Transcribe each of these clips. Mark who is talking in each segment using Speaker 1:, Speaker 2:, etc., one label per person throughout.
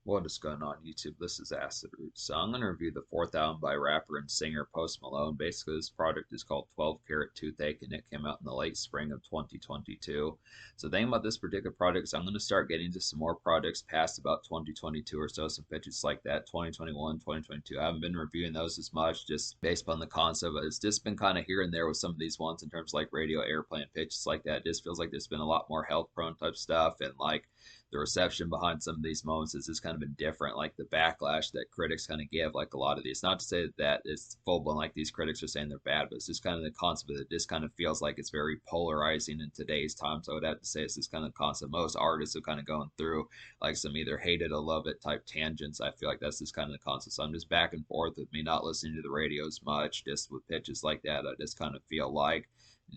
Speaker 1: What is going on YouTube? This is Acid Root. So I'm going to review the fourth album by rapper and singer Post Malone. Basically, this project is called 12 Carat Toothache, and it came out in the late spring of 2022. So the thing about this particular project is I'm going to start getting into some more projects past about 2022 or so, some pitches like that, 2021, 2022. I haven't been reviewing those as much just based on the concept, but it's just been kind of here and there with some of these ones in terms of like radio airplay and pitches like that. It just feels like there's been a lot more health prone type stuff, and like the reception behind some of these moments has just kind of been different. Like the backlash that critics kind of give, like a lot of these. Not to say that it's full blown like these critics are saying they're bad, but it's just kind of the concept that it just kind of feels like it's very polarizing in today's time. So I would have to say it's this kind of concept. Most artists are kind of going through like some either hate it or love it type tangents. I feel like that's just kind of the concept. So I'm just back and forth with me not listening to the radio as much, just with pitches like that. I just kind of feel like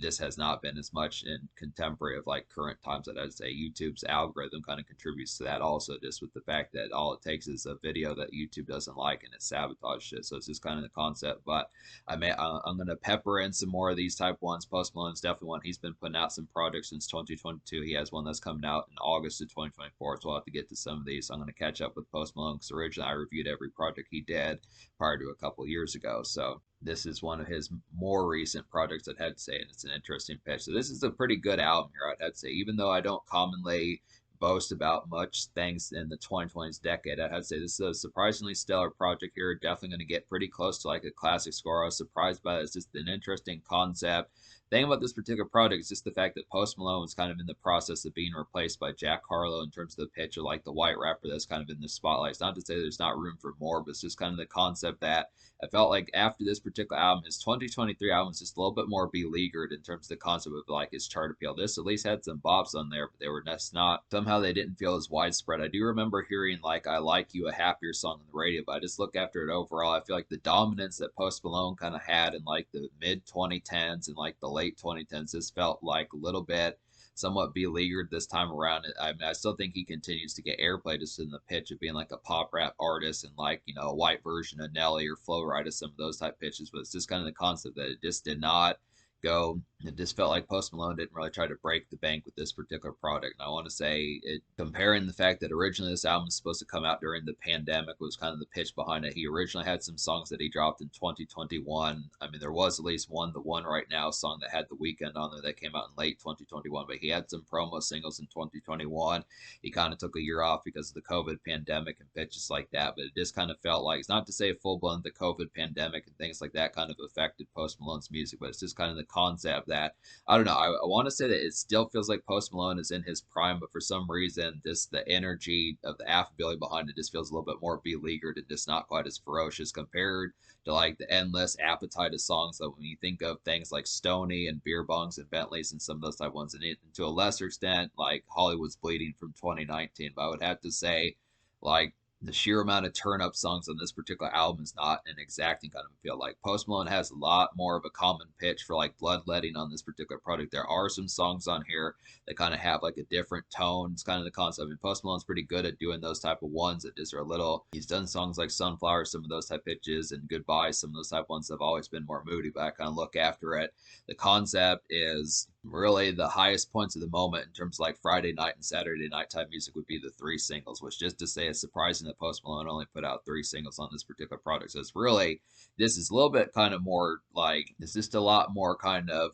Speaker 1: this has not been as much in contemporary of like current times. That I'd say YouTube's algorithm kind of contributes to that also, just with the fact that all it takes is a video that YouTube doesn't like and it sabotages it. So it's just kind of the concept. But I'm gonna pepper in some more of these type ones. Post Malone's definitely one. He's been putting out some projects since 2022. He has one that's coming out in August of 2024. So we'll have to get to some of these. So I'm gonna catch up with Post Malone because originally I reviewed every project he did prior to a couple years ago. So this is one of his more recent projects, I'd have to say, and it's an interesting pitch. So this is a pretty good album here, I'd have to say, even though I don't commonly boast about much things in the 2020s decade. I'd have to say this is a surprisingly stellar project here. Definitely going to get pretty close to like a classic score. I was surprised by it. It's just an interesting concept. The thing about this particular project is just the fact that Post Malone was kind of in the process of being replaced by Jack Harlow in terms of the pitch of like the white rapper that's kind of in the spotlight. It's not to say there's not room for more, but it's just kind of the concept that I felt like after this particular album, his 2023 album was just a little bit more beleaguered in terms of the concept of like his chart appeal. This at least had some bops on there, but they were just not, somehow they didn't feel as widespread. I do remember hearing like I Like You, a happier song on the radio, but I just look after it overall. I feel like the dominance that Post Malone kind of had in like the mid 2010s and like the late 2010s just felt like a little bit somewhat beleaguered this time around. I mean, I still think he continues to get airplay just in the pitch of being like a pop rap artist and like, you know, a white version of Nelly or Flo Rida, some of those type pitches. But it's just kind of the concept that it just did not go. It just felt like Post Malone didn't really try to break the bank with this particular product. And I want to say it, comparing the fact that originally this album was supposed to come out during the pandemic was kind of the pitch behind it. He originally had some songs that he dropped in 2021. I mean, there was at least one, the One Right Now song that had The Weekend on there that came out in late 2021, but he had some promo singles in 2021. He kind of took a year off because of the COVID pandemic and pitches like that, but it just kind of felt like, it's not to say full blown the COVID pandemic and things like that kind of affected Post Malone's music, but it's just kind of the concept that, I don't know, I want to say that it still feels like Post Malone is in his prime, but for some reason, just the energy of the affability behind it just feels a little bit more beleaguered and just not quite as ferocious compared to like the endless appetite of songs that when you think of things like Stony and Beer Bongs and Bentleys and some of those type ones, and to a lesser extent, like Hollywood's Bleeding from 2019. But I would have to say, like, the sheer amount of turn up songs on this particular album is not an exacting kind of feel. Like Post Malone has a lot more of a common pitch for like bloodletting on this particular project. There are some songs on here that kind of have like a different tone. It's kind of the concept. And Post Malone's pretty good at doing those type of ones that just are a little. He's done songs like Sunflower, some of those type pitches, and Goodbye, some of those type ones have always been more moody. But I kind of look after it. The concept is really the highest points of the moment in terms of like Friday night and Saturday night type music would be the three singles, which just to say it's surprising that Post Malone only put out three singles on this particular product. So it's really, this is a little bit kind of more like, it's just a lot more kind of,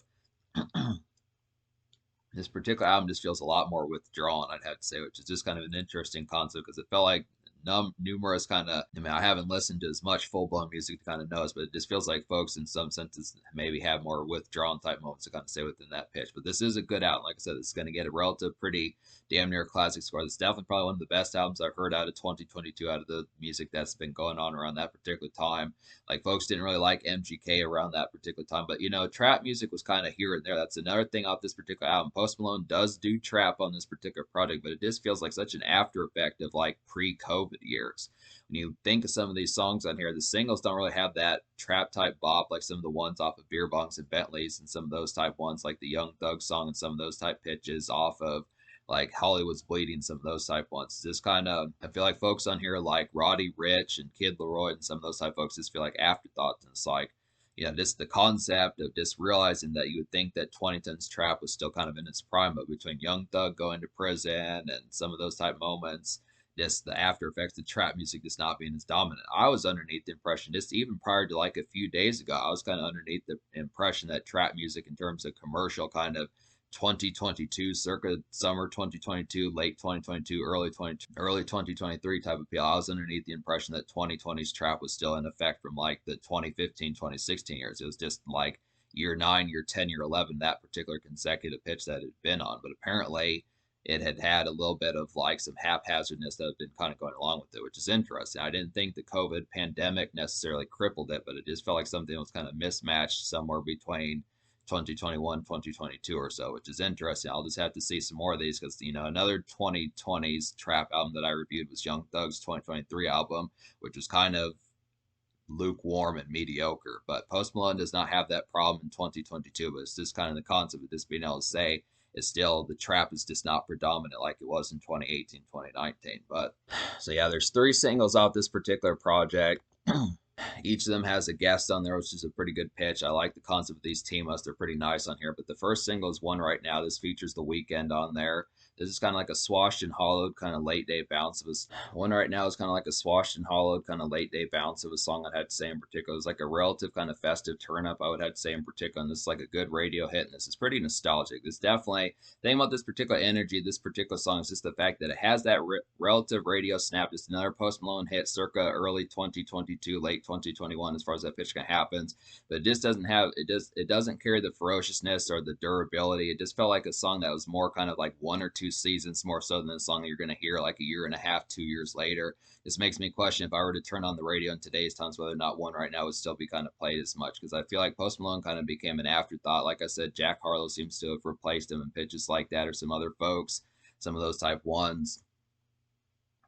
Speaker 1: this particular album just feels a lot more withdrawn, I'd have to say, which is just kind of an interesting concept because it felt like numerous kind of, I mean, I haven't listened to as much full blown music to kind of know this, but it just feels like folks in some senses maybe have more withdrawn type moments to kind of stay within that pitch. But this is a good album. Like I said, it's going to get a relative pretty damn near classic score. This is definitely probably one of the best albums I've heard out of 2022 out of the music that's been going on around that particular time. Like folks didn't really like MGK around that particular time, but you know, trap music was kind of here and there. That's another thing off this particular album. Post Malone does do trap on this particular project, but it just feels like such an after effect of like pre-COVID years. When you think of some of these songs on here, the singles don't really have that trap type bop like some of the ones off of Beer Bongs and Bentleys and some of those type ones like the Young Thug song and some of those type pitches off of like Hollywood's Bleeding, some of those type ones. Just kind of, I feel like folks on here like Roddy Rich and Kid Leroy and some of those type folks just feel like afterthoughts. And it's like, you know, just the concept of just realizing that you would think that 2010's trap was still kind of in its prime, but between Young Thug going to prison and some of those type moments, just the after effects of trap music just not being as dominant. I was underneath the impression, just even prior to like a few days ago, I was kind of underneath the impression that trap music in terms of commercial kind of 2022, circa summer 2022, late 2022, early 2023 type of appeal. I was underneath the impression that 2020's trap was still in effect from like the 2015, 2016 years. It was just like year 9, year 10, year 11, that particular consecutive pitch that it had been on. But apparently it had had a little bit of like some haphazardness that had been kind of going along with it, which is interesting. I didn't think the COVID pandemic necessarily crippled it, but it just felt like something was kind of mismatched somewhere between 2021, 2022 or so, which is interesting. I'll just have to see some more of these because, another 2020s trap album that I reviewed was Young Thug's 2023 album, which was kind of lukewarm and mediocre. But Post Malone does not have that problem in 2022, but it's just kind of the concept of just being able to say it's still the trap is just not predominant like it was in 2018, 2019. But so yeah, there's 3 singles off this particular project. Each of them has a guest on there, which is a pretty good pitch. I like the concept of these team ups. They're pretty nice on here. But the first single is One Right Now. This features The Weeknd on there. This is kind of like a swashed and hollowed kind of late day bounce of a One Right Now is kind of like a swashed and hollowed kind of late day bounce of a song I'd have to say in particular. It's like a relative kind of festive turn up, I would have to say in particular. And this is like a good radio hit. And this is pretty nostalgic. This definitely, the thing about this particular energy, this particular song is just the fact that it has that relative radio snap. Just another Post Malone hit circa early 2022, late 2021 as far as that pitch can happens. But it just doesn't have, it doesn't carry the ferociousness or the durability. It just felt like a song that was more kind of like 1 or 2 seasons more so than a song that you're going to hear like a year and a half, 2 years later. This makes me question if I were to turn on the radio in today's times whether or not One Right Now would still be kind of played as much, because I feel like Post Malone kind of became an afterthought. Like I said, Jack Harlow seems to have replaced him in pitches like that, or some other folks, some of those type ones.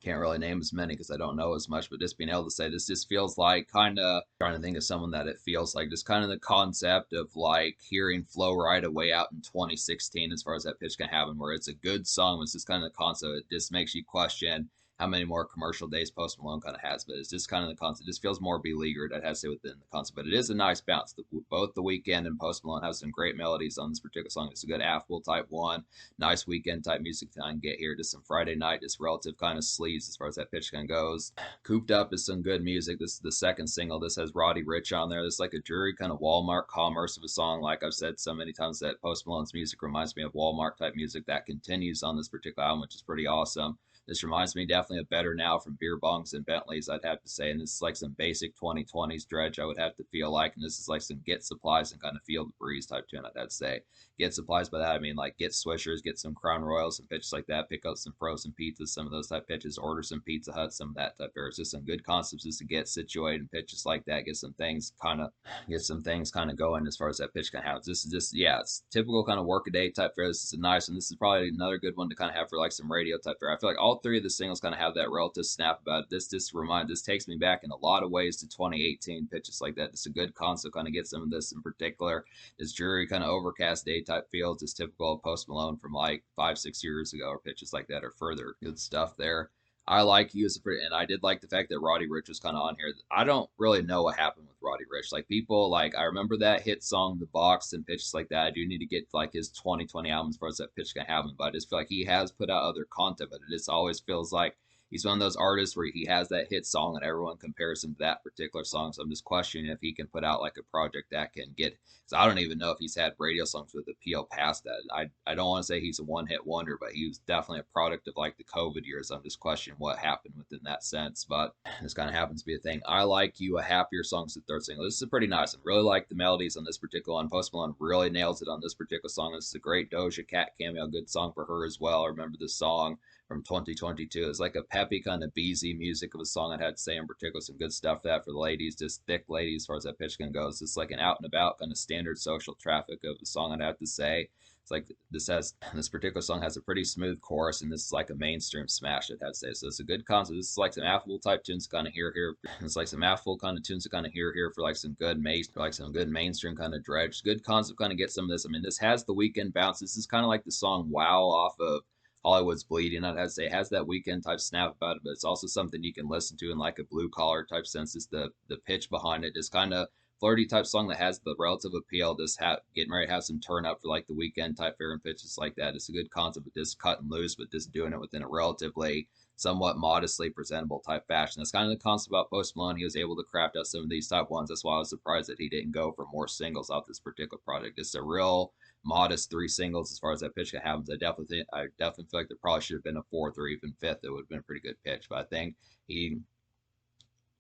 Speaker 1: Can't really name as many because I don't know as much, but just being able to say this just feels like kind of trying to think of someone that it feels like just kind of the concept of like hearing Flow Right Away out in 2016 as far as that pitch can happen, where it's a good song. It's just kind of the concept. It just makes you question how many more commercial days Post Malone kind of has, but it's just kind of the concept. It just feels more beleaguered, I'd have to say, within the concept. But it is a nice bounce. Both The Weeknd and Post Malone have some great melodies on this particular song. It's a good affable type one, nice weekend type music to get here. Just some Friday night, just relative kind of sleaze as far as that pitch kind of goes. Cooped Up is some good music. This is the second single. This has Roddy Ricch on there. This is like a dreary kind of Walmart commerce of a song. Like I've said so many times, that Post Malone's music reminds me of Walmart type music. That continues on this particular album, which is pretty awesome. This reminds me definitely of Better Now from Beer Bongs and Bentleys, I'd have to say. And this is like some basic 2020s dredge, I would have to feel like. And this is like some Get Supplies and kind of Feel the Breeze type tune, I'd have to say. Get Supplies, by that I mean like get Swishers, get some Crown Royals and pitches like that, pick up some frozen pizzas, some of those type pitches, order some Pizza Hut, some of that type there. It's just some good concepts just to get situated and pitches like that, get some things kind of going as far as that pitch kind of happens. This is just, yeah, it's typical kind of workaday type fare. This is a nice one. This is probably another good one to kind of have for like some radio type fare. I feel like all 3 of the singles kind of have that relative snap about it. This takes me back in a lot of ways to 2018 pitches like that. It's a good concept, kind of get some of this in particular. This dreary kind of overcast day type feels is typical of Post Malone from like 5-6 years ago, or pitches like that, or further. Good stuff there. I like you as a and I did like the fact that Roddy Ricch was kind of on here. I don't really know what happened with Roddy Ricch. Like people, like I remember that hit song, The Box, and pitches like that. I do need to get like his 2020 album as far as that pitch can happen, but I just feel like he has put out other content, but it just always feels like he's one of those artists where he has that hit song and everyone compares him to that particular song. So I'm just questioning if he can put out like a project that can get. So I don't even know if he's had radio songs with appeal past that. I don't want to say he's a one hit wonder, but he was definitely a product of like the COVID years. I'm just questioning what happened within that sense. But this kind of happens to be a thing. I Like You, a happier song's the third single. This is a pretty nice one. Really like the melodies on this particular one. Post Malone really nails it on this particular song. This is a great Doja Cat cameo. Good song for her as well. I remember this song from 2022. It's like a peppy kind of beezy music of a song, I'd have to say in particular. Some good stuff for that for the ladies, just thick ladies as far as that pitch can go. It's just like an out and about kind of standard social traffic of a song, I'd have to say. It's like this particular song has a pretty smooth chorus, and this is like a mainstream smash, I'd have to say. So it's a good concept. This is like some affable type tunes kind of here. It's like some affable kind of tunes to kind of here for like some good mainstream kind of dredge. Good concept, kind of get some of this. I mean, this has the Weeknd bounce. This is kind of like the song Wow off of Hollywood's Bleeding. I'd have to say it has that Weeknd type snap about it, but it's also something you can listen to in like a blue collar type sense. It's the pitch behind it is kind of flirty type song that has the relative appeal. Just getting ready to have some turn up for like the weekend type fair and pitches like that. It's a good concept of just cutting loose, but just doing it within a relatively somewhat modestly presentable type fashion. That's kind of the concept about Post Malone. He was able to craft out some of these type ones. That's why I was surprised that he didn't go for more singles off this particular project. It's a real modest 3 singles as far as that pitch happens. I definitely feel like there probably should have been a fourth or even fifth. It would have been a pretty good pitch. But I think he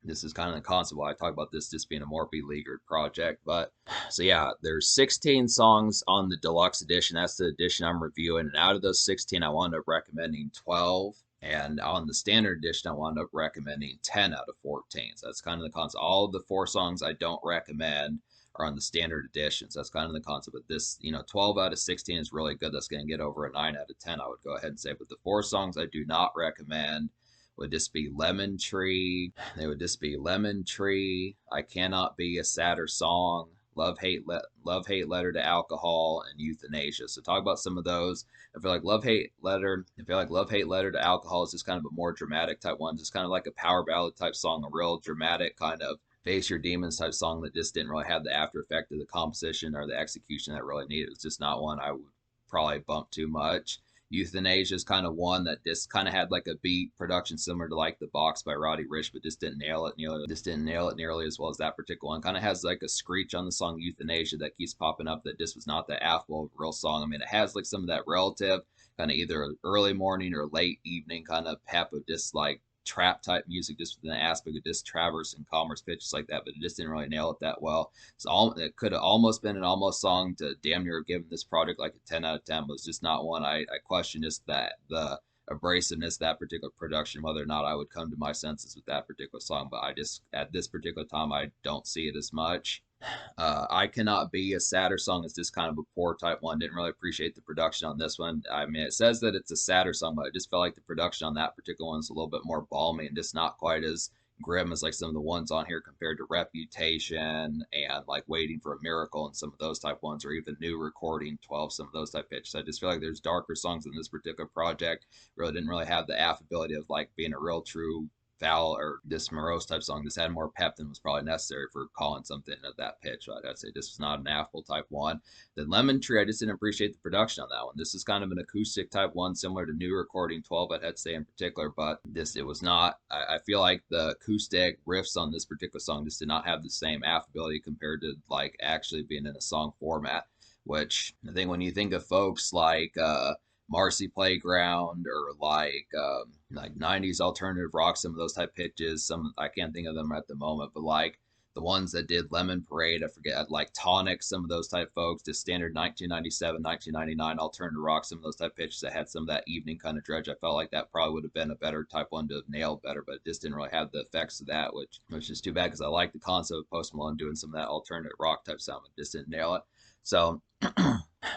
Speaker 1: this is kind of the concept why I talk about this just being a more beleaguered project. But so yeah, there's 16 songs on the deluxe edition. That's the edition I'm reviewing. And out of those 16, I wound up recommending 12. And on the standard edition, I wound up recommending 10 out of 14. So that's kind of the concept. All of the 4 songs I don't recommend are on the standard edition. So that's kind of the concept. But this, 12 out of 16 is really good. That's going to get over a 9 out of 10, I would go ahead and say. But the 4 songs I do not recommend would just be Lemon Tree. They would just be Lemon Tree, I Cannot Be a Sadder Song, Love Hate Letter to Alcohol, and Euthanasia. So talk about some of those. I feel like Love Hate Letter to Alcohol is just kind of a more dramatic type one, just kind of like a power ballad type song, a real dramatic kind of face your demons type song that just didn't really have the after effect of the composition or the execution that really needed. It was just not one I would probably bump too much. Euthanasia is kind of one that just kind of had like a beat production similar to like The Box by Roddy Ricch, but just didn't nail it nearly as well as that particular one. Kind of has like a screech on the song Euthanasia that keeps popping up that just was not that affable of a real song. I mean, it has like some of that relative kind of either early morning or late evening kind of pep of just like trap type music, just with an aspect of just traverse and commerce pitches like that, but it just didn't really nail it that well. So it could have almost been an almost song to damn near give this project like a 10 out of 10, but it's just not one. I question just that the abrasiveness of that particular production, whether or not I would come to my senses with that particular song, but I just at this particular time I don't see it as much. I Cannot Be a Sadder Song is just kind of a poor type one. Didn't really appreciate the production on this one. I mean, it says that it's a sadder song, but I just felt like the production on that particular one is a little bit more balmy and just not quite as grim as like some of the ones on here compared to Reputation and like Waiting for a Miracle and some of those type ones, or even New Recording 12, some of those type pitches. I just feel like there's darker songs in this particular project. Really didn't really have the affability of like being a real true foul or this morose type song. This had more pep than was probably necessary for calling something at that pitch. I'd say this was not an affable type one. Then Lemon Tree, I just didn't appreciate the production on that one. This is kind of an acoustic type one, similar to New Recording 12, I'd have to say in particular, but it was not. I feel like the acoustic riffs on this particular song just did not have the same affability compared to like actually being in a song format, which I think when you think of folks like Marcy Playground or like 90s alternative rock, some of those type pitches. Some I can't think of them at the moment, but like the ones that did Lemon Parade, I forget, like Tonic, some of those type folks, just standard 1997, 1999 alternative rock, some of those type pitches that had some of that evening kind of dredge. I felt like that probably would have been a better type one to have nailed better, but it just didn't really have the effects of that, which is too bad because I like the concept of Post Malone doing some of that alternative rock type sound, but just didn't nail it. So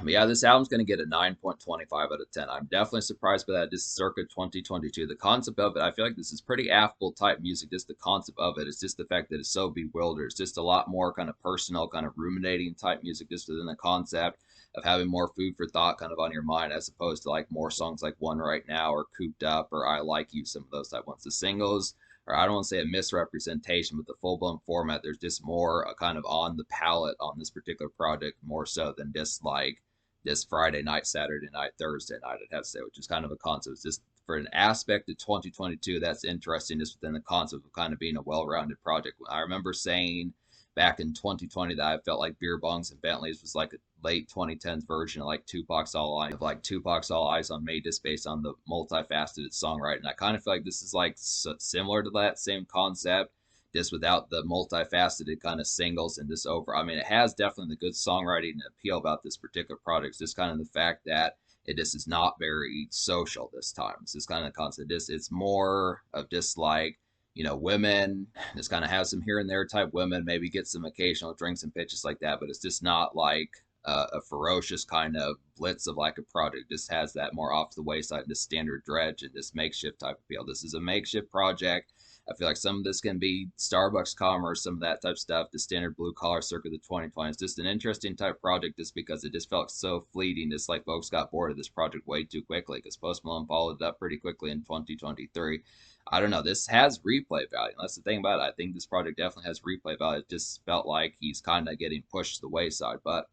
Speaker 1: but yeah, this album's going to get a 9.25 out of 10. I'm definitely surprised by that. This is circa 2022. The concept of it, I feel like this is pretty affable type music. Just the concept of it. It's just the fact that it's so bewildered. It's just a lot more kind of personal, kind of ruminating type music, just within the concept of having more food for thought kind of on your mind, as opposed to like more songs like One Right Now or Cooped Up or I Like You, some of those type ones. The singles, or I don't want to say a misrepresentation, but the full blown format, there's just more kind of on the palette on this particular project, more so than just like this Friday night, Saturday night, Thursday night, I'd have to say, which is kind of a concept. It's just for an aspect of 2022 that's interesting, just within the concept of kind of being a well rounded project. I remember saying back in 2020 that I felt like Beer Bongs and Bentleys was like a late 2010s version of like Tupac's All Eyes on Me, just based on the multifaceted songwriting. I kind of feel like this is like similar to that same concept, just without the multifaceted kind of singles and just over. I mean, it has definitely the good songwriting and appeal about this particular project. It's just kind of the fact that it just is not very social this time. It's just kind of the concept. It's more of just like, women, just kind of have some here and there type women, maybe get some occasional drinks and pitches like that, but it's just not like a ferocious kind of blitz of like a project. Just has that more off the wayside, this standard dredge and this makeshift type appeal. This is a makeshift project. I feel like some of this can be Starbucks commerce, some of that type of stuff, the standard blue collar circa the 2020s. Just an interesting type project just because it just felt so fleeting. Just like folks got bored of this project way too quickly because Post Malone followed it up pretty quickly in 2023. I don't know. This has replay value. That's the thing about it. I think this project definitely has replay value. It just felt like he's kind of getting pushed to the wayside. But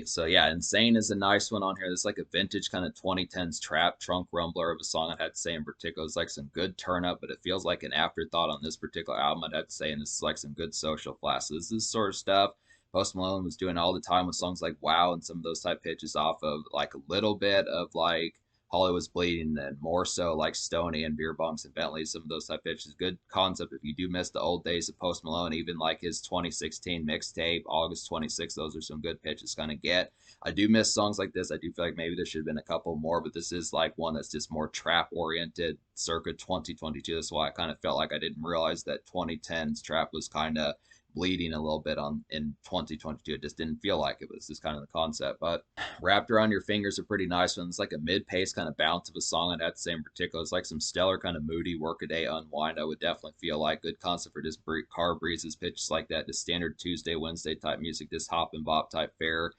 Speaker 1: so yeah, Insane is a nice one on here. It's like a vintage kind of 2010s trap trunk rumbler of a song. I'd have to say in particular, it's like some good turn up, but it feels like an afterthought on this particular album. I'd have to say, and this is like some good social flash. So this is sort of stuff Post Malone was doing all the time with songs like Wow and some of those type pitches off of like a little bit of like Hollywood's Bleeding, and more so like Stoney and Beer Bongs and Bentley, some of those type pitches. Good concept if you do miss the old days of Post Malone, even like his 2016 mixtape, August 26th, those are some good pitches kind of get. I do miss songs like this. I do feel like maybe there should have been a couple more, but this is like one that's just more trap oriented circa 2022. That's why I kind of felt like I didn't realize that 2010's trap was kind of bleeding a little bit on in 2022. It just didn't feel like it was just kind of the concept. But Wrapped Around Your Fingers a pretty nice one. It's like a mid-pace kind of bounce of a song. I'd have to say in particular, it's like some stellar kind of moody workaday unwind. I would definitely feel like good concept for just car breezes, pitches like that, just standard Tuesday, Wednesday type music, just hop and bop type fare.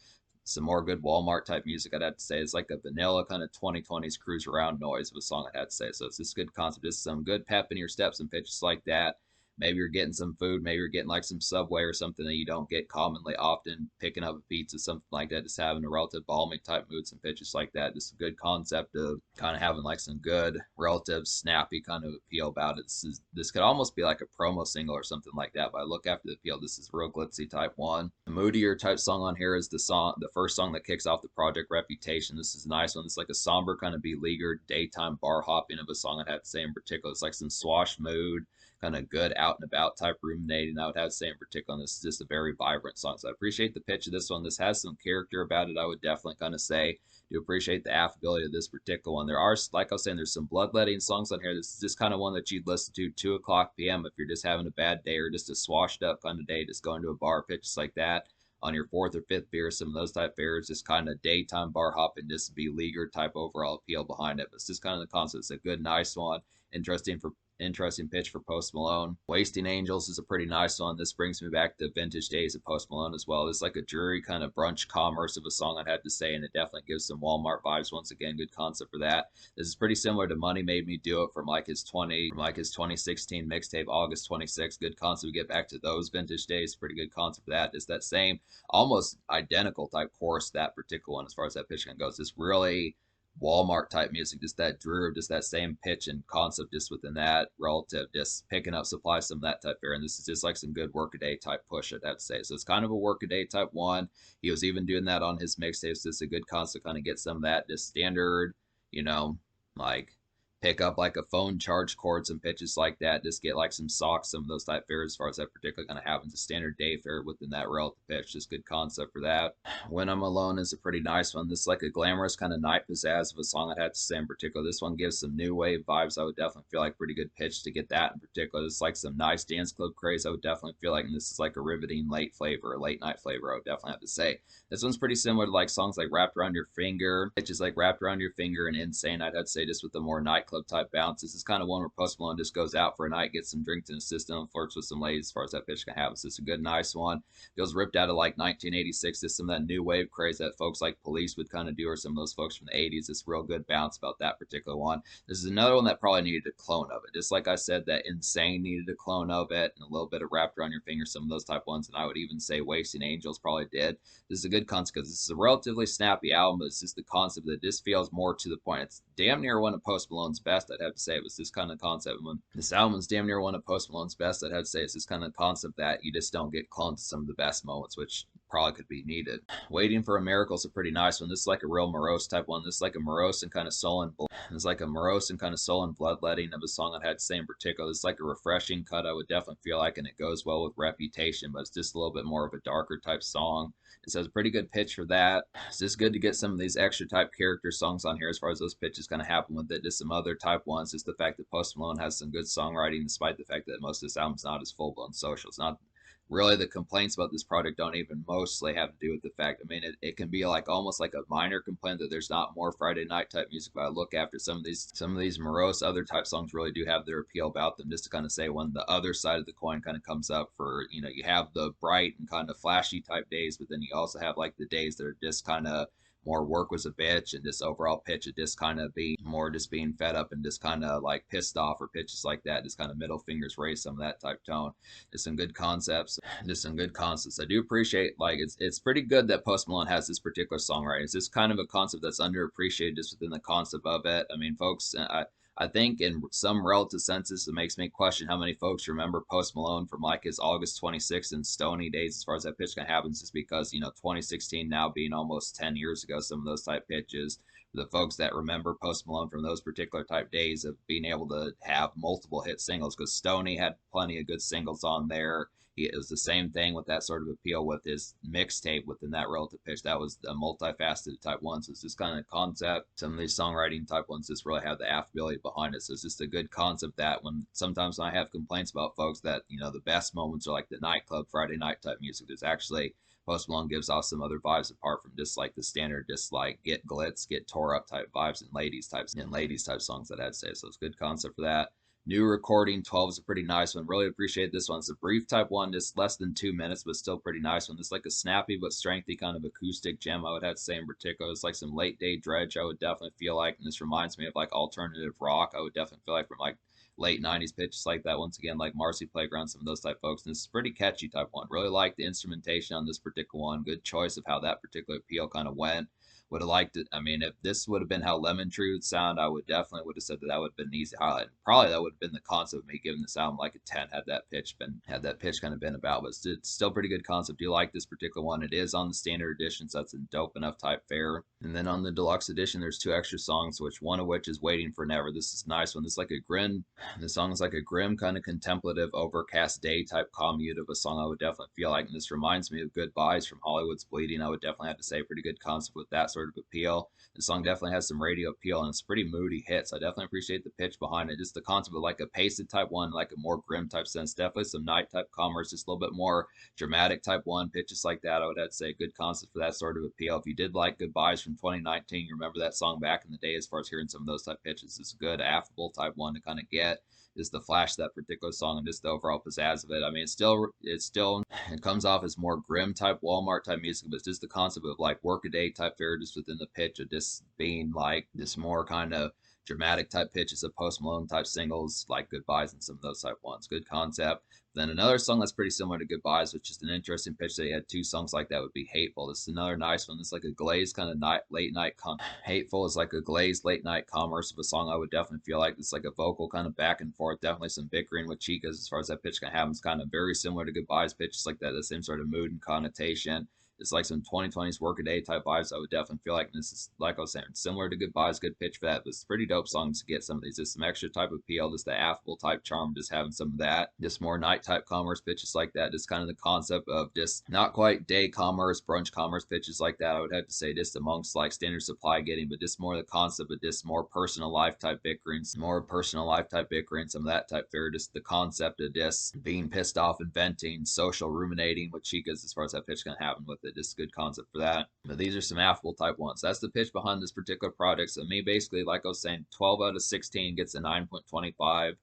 Speaker 1: Some more good Walmart type music, I'd have to say. It's like a vanilla kind of 2020s cruise around noise of a song, I'd have to say. So it's just good concept, just some good pep in your steps and pitches like that. Maybe you're getting some food, maybe you're getting like some Subway or something that you don't get commonly often, picking up a pizza, something like that, just having a relative balmy type mood, some pitches like that. Just a good concept of kind of having like some good relative snappy kind of appeal about it. This could almost be like a promo single or something like that, but I look after the appeal. This is real glitzy type one. A moodier type song on here is the first song that kicks off the project, Reputation. This is a nice one. It's like a somber kind of beleaguered daytime bar hopping of a song, I'd have to say in particular. It's like some swashed mood, kind of good out and about type ruminating, I would have to say in particular. And this is just a very vibrant song. So I appreciate the pitch of this one. This has some character about it, I would definitely kind of say. Do appreciate the affability of this particular one. There are, like I was saying, there's some bloodletting songs on here. This is just kind of one that you'd listen to 2 o'clock p.m. if you're just having a bad day or just a swashed up kind of day, just going to a bar, pitches like that on your 4th or 5th beer, some of those type beers, just kind of daytime bar hopping, just beleaguered type overall appeal behind it. But it's just kind of the concept. It's a good, nice one. Interesting pitch for Post Malone. Wasting Angels is a pretty nice one. This brings me back to vintage days of Post Malone as well. It's like a dreary kind of brunch commerce of a song, I'd have to say, and it definitely gives some Walmart vibes. Once again, good concept for that. This is pretty similar to Money Made Me Do It from like his 2016 mixtape, August 26th. Good concept. We get back to those vintage days. Pretty good concept for that. It's that same, almost identical type chorus, that particular one as far as that pitch goes. It's really Walmart type music, just that drew, just that same pitch and concept, just within that relative, just picking up supply, some of that type there. And this is just like some good workaday type push, I'd have to say. So it's kind of a workaday type one. He was even doing that on his mixtapes. So it's a good concept, kind of get some of that just standard, like pick up like a phone charge chords and pitches like that. Just get like some socks, some of those type fares as far as that particular kind of happens. A standard day fare within that relative pitch. Just good concept for that. When I'm Alone is a pretty nice one. This is like a glamorous kind of night pizzazz of a song, I'd have to say in particular. This one gives some new wave vibes. I would definitely feel like pretty good pitch to get that in particular. It's like some nice dance club craze, I would definitely feel like. And this is like a riveting late flavor, a late night flavor, I would definitely have to say. This one's pretty similar to like songs like Wrapped Around Your Finger. It's just like Wrapped Around Your Finger and Insane, I'd have to say, just with the more nightclub type bounce. This is kind of one where Post Malone just goes out for a night, gets some drinks in his system, flirts with some ladies as far as that pitch can have. So it's a good, nice one. Feels ripped out of like 1986. Just some of that new wave craze that folks like Police would kind of do, or some of those folks from the 80s. It's real good bounce about that particular one. This is another one that probably needed a clone of it. Just like I said, that Insane needed a clone of it, and a little bit of Wrapped Around Your Finger, some of those type ones. And I would even say Wasting Angels probably did. This is a good concept because this is a relatively snappy album, but it's just the concept that this feels more to the point. It's damn near one of Post Malone's best, I'd have to say. It was this kind of concept. When this album's damn near one of Post Malone's best, I'd have to say. It's this kind of concept that you just don't get cloned to some of the best moments, which probably could be needed. Waiting for a Miracle is a pretty nice one. This is like a real morose type one. This is like a morose and kind of sullen. It's like a morose and kind of sullen bloodletting of a song I'd had to say in particular. It's like a refreshing cut, I would definitely feel like, and it goes well with Reputation, but it's just a little bit more of a darker type song. It has a pretty good pitch for that. It's just good to get some of these extra type character songs on here as far as those pitches kind of happen with it. Just some other type ones. Just the fact that Post Malone has some good songwriting, despite the fact that most of this album's not as full-blown social. It's not really, the complaints about this project don't even mostly have to do with the fact, I mean, it can be like almost like a minor complaint that there's not more Friday night type music, but I look after some of these morose other type songs really do have their appeal about them, just to kind of say when the other side of the coin kind of comes up for, you have the bright and kind of flashy type days, but then you also have like the days that are just kind of more work was a bitch, and just overall pitch of just kind of being more just being fed up and just kind of like pissed off, or pitches like that, just kind of middle fingers raised, some of that type tone. Just some good concepts. Just some good concepts. I do appreciate, like, it's pretty good that Post Malone has this particular songwriting. It's just kind of a concept that's underappreciated just within the concept of it. I mean, folks, I think in some relative senses, it makes me question how many folks remember Post Malone from like his August 26th and Stony days, as far as that pitch kind of happens, just because, 2016 now being almost 10 years ago, some of those type pitches. The folks that remember Post Malone from those particular type days of being able to have multiple hit singles, because Stony had plenty of good singles on there. It was the same thing with that sort of appeal with his mixtape within that relative pitch. That was a multifaceted type one. So it's just kind of concept. Some of these songwriting type ones just really have the affability behind it. So it's just a good concept that when sometimes when I have complaints about folks that, the best moments are like the nightclub Friday night type music, there's actually Post Malone gives off some other vibes apart from just like the standard, just like get glitz, get tore up type vibes and ladies type songs that I'd say. So it's a good concept for that. New recording 12 is a pretty nice one. Really appreciate this one. It's a brief type one, just less than 2 minutes, but still pretty nice one. It's like a snappy but strengthy kind of acoustic gem, I would have to say in particular. It's like some late day dredge, I would definitely feel like. And this reminds me of like alternative rock. I would definitely feel like from like late 90s pitches like that. Once again, like Marcy Playground, some of those type folks. And this is pretty catchy type one. Really like the instrumentation on this particular one. Good choice of how that particular appeal kind of went. Would have liked it. I mean, if this would have been how Lemon Tree would sound, I would definitely would have said that that would have been an easy highlight. Probably that would have been the concept of me giving this album like a 10 had that pitch kind of been about. But it's still pretty good concept. Do you like this particular one? It is on the standard edition, so that's a dope enough type fare. And then on the deluxe edition, there's 2 extra songs, which one of which is Waiting for Never. This is a nice one. This is like a grim. The song is like a grim kind of contemplative, overcast day type commute of a song. I would definitely feel like, and this reminds me of Goodbyes from Hollywood's Bleeding. I would definitely have to say pretty good concept with that sort of appeal. The song definitely has some radio appeal, and it's a pretty moody hit, so I definitely appreciate the pitch behind it. Just the concept of like a pasted type one, like a more grim type sense. Definitely some night type commerce, just a little bit more dramatic type one, pitches like that. I would have to say good concept for that sort of appeal. If you did like Goodbyes from 2019, you remember that song back in the day as far as hearing some of those type pitches. It's a good, affable type one to kind of get. Just the flash that particular song and just the overall pizzazz of it. I mean, it comes off as more grim type Walmart type music, but it's just the concept of like workaday type fare just within the pitch of just being like this more kind of dramatic type pitches of Post Malone type singles like Goodbyes and some of those type ones. Good concept. Then another song that's pretty similar to Goodbyes, which is an interesting pitch that he had 2 songs like that, would be Hateful. This is another nice one. It's like a glazed kind of late night. Hateful is like a glazed late night commerce of a song. I would definitely feel like it's like a vocal kind of back and forth. Definitely some bickering with chicas as far as that pitch can happen. It's kind of very similar to Goodbyes pitches like that. The same sort of mood and connotation. It's like some 2020s workaday type vibes. I would definitely feel like, and this is like I was saying, similar to Goodbyes, good pitch for that. But it's pretty dope songs to get some of these. Just some extra type of appeal, just the affable type charm, just having some of that. Just more night type commerce pitches like that. Just kind of the concept of just not quite day commerce, brunch commerce pitches like that. I would have to say just amongst like Standard Supply getting, but just more the concept of just more personal life type bickering, some of that type fare. Just the concept of just being pissed off and venting, social ruminating with chicas as far as that pitch can happen with it. Just a good concept for that. But these are some affable type ones. That's the pitch behind this particular project. So me basically, like I was saying, 12 out of 16 gets a 9.25.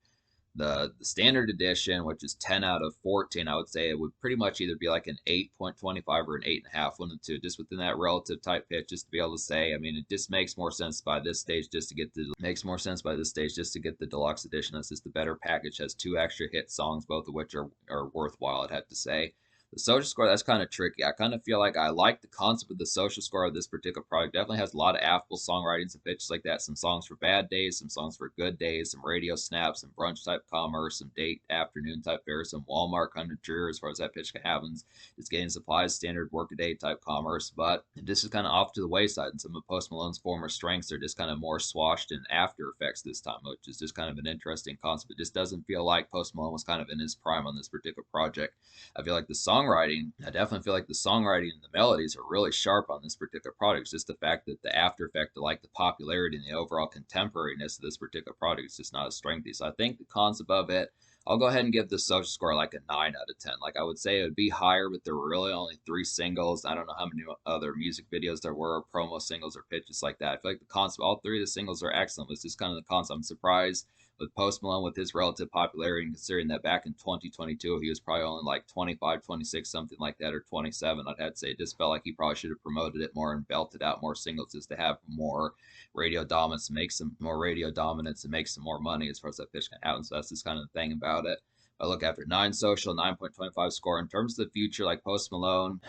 Speaker 1: The standard edition, which is 10 out of 14, I would say it would pretty much either be like an 8.25 or an 8.5, one of the two, just within that relative type pitch, just to be able to say. I mean, it just makes more sense by this stage just to get the deluxe edition. That's just the better package. Has 2 extra hit songs, both of which are worthwhile, I'd have to say. The social score, that's kind of tricky. I kind of feel like I like the concept of the social score of this particular product. Definitely has a lot of affable songwriting, some pitches like that. Some songs for bad days, some songs for good days, some radio snaps, some brunch type commerce, some date afternoon type fare, some Walmart kind of drear as far as that pitch happens. It's getting supplies, standard workaday type commerce. But this is kind of off to the wayside. And some of Post Malone's former strengths are just kind of more swashed in after effects this time, which is just kind of an interesting concept. It just doesn't feel like Post Malone was kind of in his prime on this particular project. I feel like I definitely feel like the songwriting and the melodies are really sharp on this particular product. It's just the fact that the after effect of like the popularity and the overall contemporariness of this particular product is just not as strengthy. So I think the concept of it, I'll go ahead and give the social score like a 9 out of 10. Like I would say it would be higher, but there were really only 3 singles. I don't know how many other music videos there were, promo singles or pitches like that. I feel like the concept, all 3 of the singles are excellent. It's just kind of the concept. I'm surprised with Post Malone with his relative popularity, and considering that back in 2022 he was probably only like 25, 26, something like that, or 27, I'd have to say it just felt like he probably should have promoted it more and belted out more singles just to have more radio dominance, make some more radio dominance, and make some more money as far as that pitch can happen. So that's just kind of the thing about it. I look after 9 social, 9.25 score. In terms of the future, like Post Malone,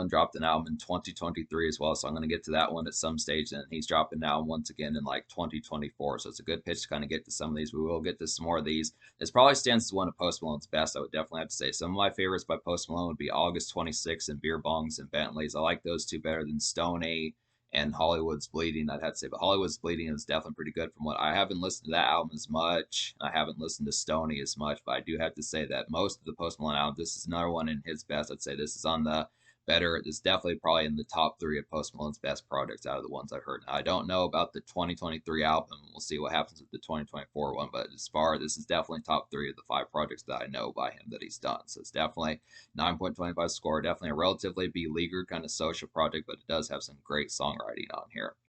Speaker 1: dropped an album in 2023 as well. So I'm going to get to that one at some stage. And he's dropping now once again in like 2024. So it's a good pitch to kind of get to some of these. We will get to some more of these. This probably stands as one of Post Malone's best, I would definitely have to say. Some of my favorites by Post Malone would be August 26 and Beer Bongs and Bentleys. I like those two better than Stoney and Hollywood's Bleeding, I'd have to say. But Hollywood's Bleeding is definitely pretty good from what I haven't listened to that album as much. I haven't listened to Stoney as much, but I do have to say that most of the Post Malone album, this is another one in his best. I'd say this is on the better. It's definitely probably in the top three of Post Malone's best projects out of the ones I've heard. Now, I don't know about the 2023 album. We'll see what happens with the 2024 one, but as far this is definitely top three of the 5 projects that I know by him that he's done. So it's definitely 9.25 score, definitely a relatively beleaguered kind of social project, but it does have some great songwriting on here.